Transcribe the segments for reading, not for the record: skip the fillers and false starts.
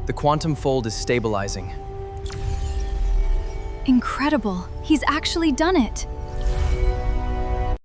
The quantum fold is stabilizing. Incredible. He's actually done it.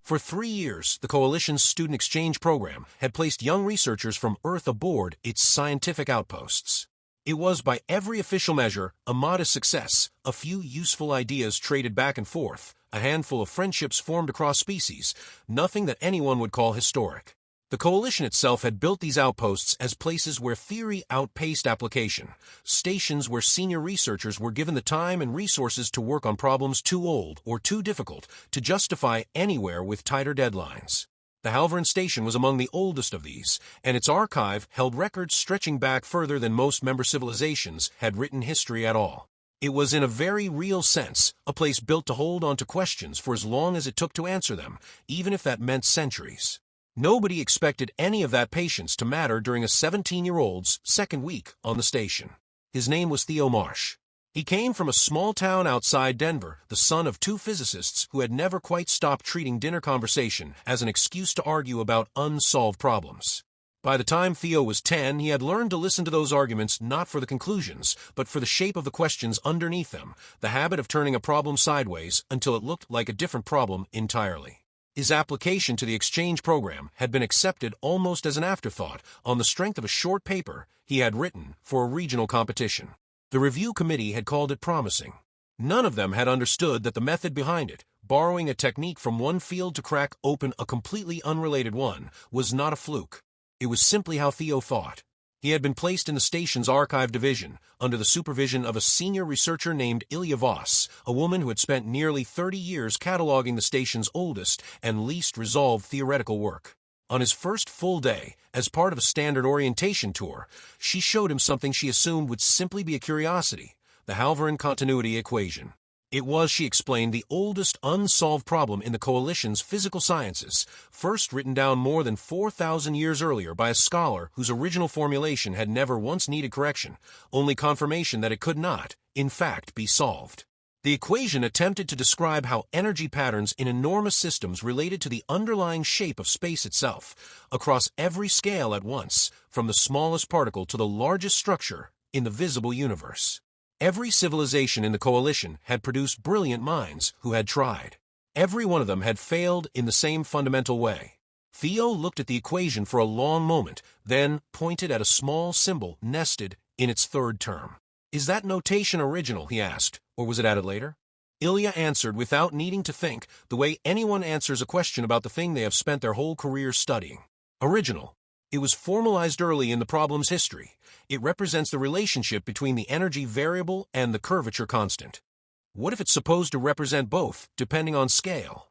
For 3 years, the Coalition's student exchange program had placed young researchers from Earth aboard its scientific outposts. It was, by every official measure, a modest success, a few useful ideas traded back and forth, a handful of friendships formed across species, nothing that anyone would call historic. The Coalition itself had built these outposts as places where theory outpaced application, stations where senior researchers were given the time and resources to work on problems too old or too difficult to justify anywhere with tighter deadlines. The Halverin Station was among the oldest of these, and its archive held records stretching back further than most member civilizations had written history at all. It was, in a very real sense, a place built to hold on to questions for as long as it took to answer them, even if that meant centuries. Nobody expected any of that patience to matter during a 17-year-old's second week on the station. His name was Theo Marsh. He came from a small town outside Denver, the son of 2 physicists who had never quite stopped treating dinner conversation as an excuse to argue about unsolved problems. By the time Theo was 10, he had learned to listen to those arguments not for the conclusions, but for the shape of the questions underneath them, the habit of turning a problem sideways until it looked like a different problem entirely. His application to the exchange program had been accepted almost as an afterthought on the strength of a short paper he had written for a regional competition. The review committee had called it promising. None of them had understood that the method behind it, borrowing a technique from one field to crack open a completely unrelated one, was not a fluke. It was simply how Theo thought. He had been placed in the station's archive division under the supervision of a senior researcher named Ilya Voss, a woman who had spent nearly 30 years cataloging the station's oldest and least resolved theoretical work. On his first full day, as part of a standard orientation tour, she showed him something she assumed would simply be a curiosity, the Halverin continuity equation. It was, she explained, the oldest unsolved problem in the Coalition's physical sciences, first written down more than 4,000 years earlier by a scholar whose original formulation had never once needed correction, only confirmation that it could not, in fact, be solved. The equation attempted to describe how energy patterns in enormous systems related to the underlying shape of space itself, across every scale at once, from the smallest particle to the largest structure in the visible universe. Every civilization in the Coalition had produced brilliant minds who had tried. Every one of them had failed in the same fundamental way. Theo looked at the equation for a long moment, then pointed at a small symbol nested in its third term. "Is that notation original?" he asked, "or was it added later?" Ilya answered without needing to think, the way anyone answers a question about the thing they have spent their whole career studying. "Original. It was formalized early in the problem's history. It represents the relationship between the energy variable and the curvature constant." "What if it's supposed to represent both, depending on scale?"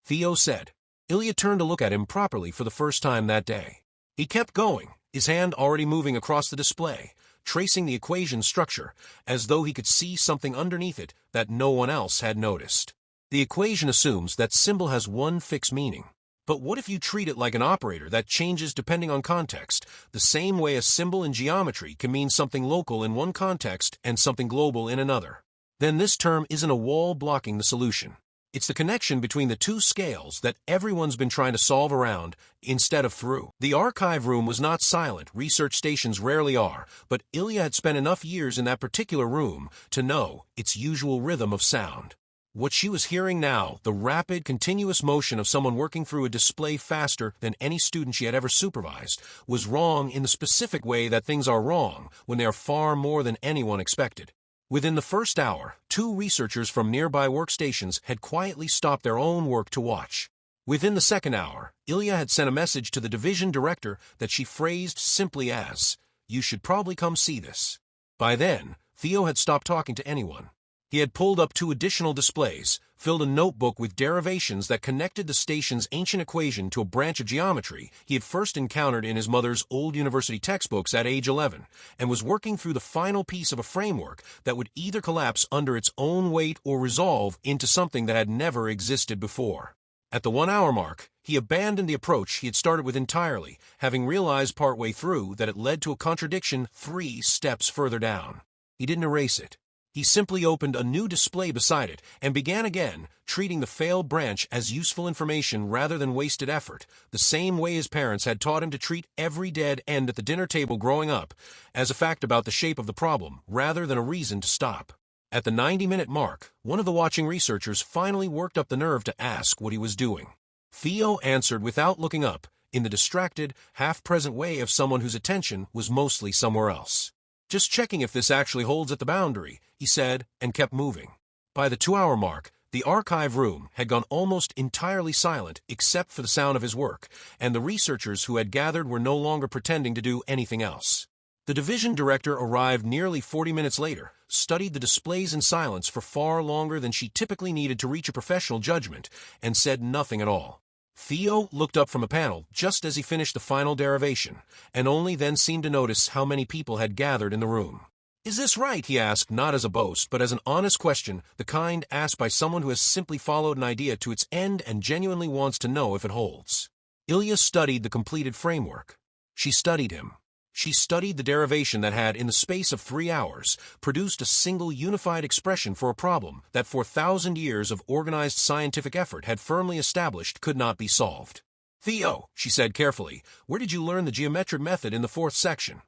Theo said. Ilya turned to look at him properly for the first time that day. He kept going, his hand already moving across the display, tracing the equation's structure, as though he could see something underneath it that no one else had noticed. The equation assumes that symbol has one fixed meaning. But what if you treat it like an operator that changes depending on context, the same way a symbol in geometry can mean something local in one context and something global in another? Then this term isn't a wall blocking the solution. It's the connection between the two scales that everyone's been trying to solve around instead of through. The archive room was not silent, research stations rarely are, but Ilya had spent enough years in that particular room to know its usual rhythm of sound. What she was hearing now, the rapid, continuous motion of someone working through a display faster than any student she had ever supervised, was wrong in the specific way that things are wrong when they are far more than anyone expected. Within the first hour, 2 researchers from nearby workstations had quietly stopped their own work to watch. Within the second hour, Ilya had sent a message to the division director that she phrased simply as, "You should probably come see this." By then, Theo had stopped talking to anyone. He had pulled up 2 additional displays, filled a notebook with derivations that connected the station's ancient equation to a branch of geometry he had first encountered in his mother's old university textbooks at age 11, and was working through the final piece of a framework that would either collapse under its own weight or resolve into something that had never existed before. At the 1-hour mark, he abandoned the approach he had started with entirely, having realized partway through that it led to a contradiction 3 steps further down. He didn't erase it. He simply opened a new display beside it and began again, treating the failed branch as useful information rather than wasted effort, the same way his parents had taught him to treat every dead end at the dinner table growing up, as a fact about the shape of the problem rather than a reason to stop. At the 90-minute mark, one of the watching researchers finally worked up the nerve to ask what he was doing. Theo answered without looking up, in the distracted, half-present way of someone whose attention was mostly somewhere else. "Just checking if this actually holds at the boundary," he said, and kept moving. By the 2-hour mark, the archive room had gone almost entirely silent except for the sound of his work, and the researchers who had gathered were no longer pretending to do anything else. The division director arrived nearly 40 minutes later, studied the displays in silence for far longer than she typically needed to reach a professional judgment, and said nothing at all. Theo looked up from a panel just as he finished the final derivation, and only then seemed to notice how many people had gathered in the room. "Is this right?" he asked, not as a boast, but as an honest question, the kind asked by someone who has simply followed an idea to its end and genuinely wants to know if it holds. Ilya studied the completed framework. She studied him. She studied the derivation that had, in the space of 3 hours, produced a single unified expression for a problem that for 1,000 years of organized scientific effort had firmly established could not be solved. "Theo," she said carefully, "where did you learn the geometric method in the 4th section?"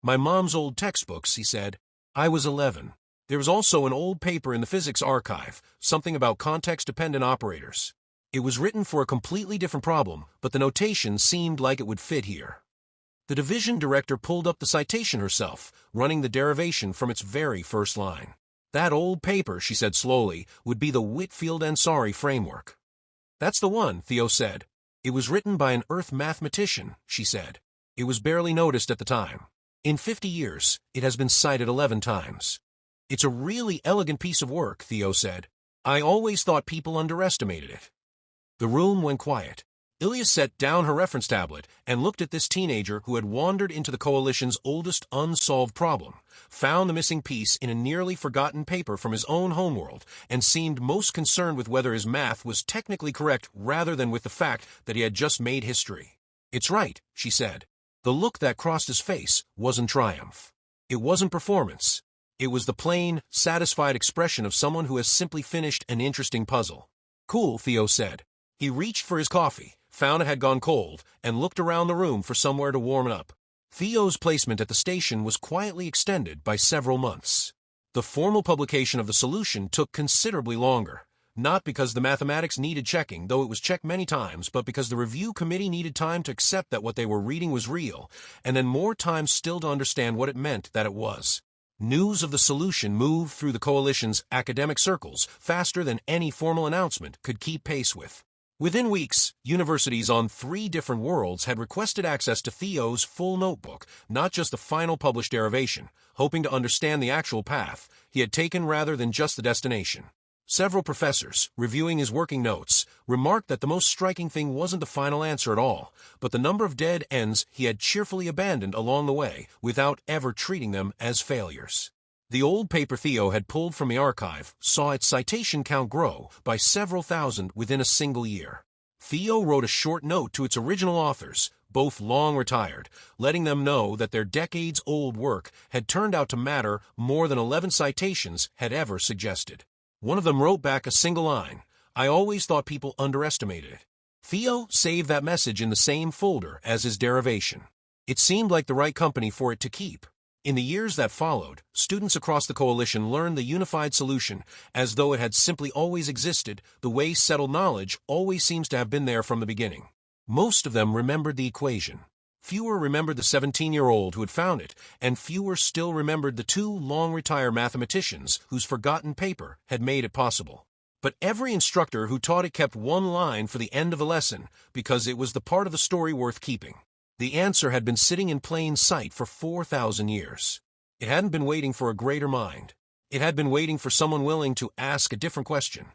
"My mom's old textbooks," he said. "I was 11. There was also an old paper in the physics archive, something about context-dependent operators. It was written for a completely different problem, but the notation seemed like it would fit here." The division director pulled up the citation herself, running the derivation from its very first line. "That old paper," she said slowly, "would be the Whitfield-Ansari framework." "That's the one," Theo said. "It was written by an Earth mathematician," she said. "It was barely noticed at the time. In 50 years, it has been cited 11 times. It's a really elegant piece of work," Theo said. "I always thought people underestimated it." The room went quiet. Ilya set down her reference tablet and looked at this teenager who had wandered into the Coalition's oldest unsolved problem, found the missing piece in a nearly forgotten paper from his own homeworld, and seemed most concerned with whether his math was technically correct rather than with the fact that he had just made history. "It's right," she said. The look that crossed his face wasn't triumph. It wasn't performance. It was the plain, satisfied expression of someone who has simply finished an interesting puzzle. "Cool," Theo said. He reached for his coffee, found it had gone cold, and looked around the room for somewhere to warm it up. Theo's placement at the station was quietly extended by several months. The formal publication of the solution took considerably longer, not because the mathematics needed checking, though it was checked many times, but because the review committee needed time to accept that what they were reading was real, and then more time still to understand what it meant that it was. News of the solution moved through the Coalition's academic circles faster than any formal announcement could keep pace with. Within weeks, universities on 3 different worlds had requested access to Theo's full notebook, not just the final published derivation, hoping to understand the actual path he had taken rather than just the destination. Several professors, reviewing his working notes, remarked that the most striking thing wasn't the final answer at all, but the number of dead ends he had cheerfully abandoned along the way without ever treating them as failures. The old paper Theo had pulled from the archive saw its citation count grow by several thousand within a single year. Theo wrote a short note to its original authors, both long retired, letting them know that their decades-old work had turned out to matter more than 11 citations had ever suggested. One of them wrote back a single line, "I always thought people underestimated it." Theo saved that message in the same folder as his derivation. It seemed like the right company for it to keep. In the years that followed, students across the Coalition learned the unified solution as though it had simply always existed, the way settled knowledge always seems to have been there from the beginning. Most of them remembered the equation. Fewer remembered the 17-year-old who had found it, and fewer still remembered the 2 long-retired mathematicians whose forgotten paper had made it possible. But every instructor who taught it kept one line for the end of the lesson because it was the part of the story worth keeping. The answer had been sitting in plain sight for 4,000 years. It hadn't been waiting for a greater mind. It had been waiting for someone willing to ask a different question.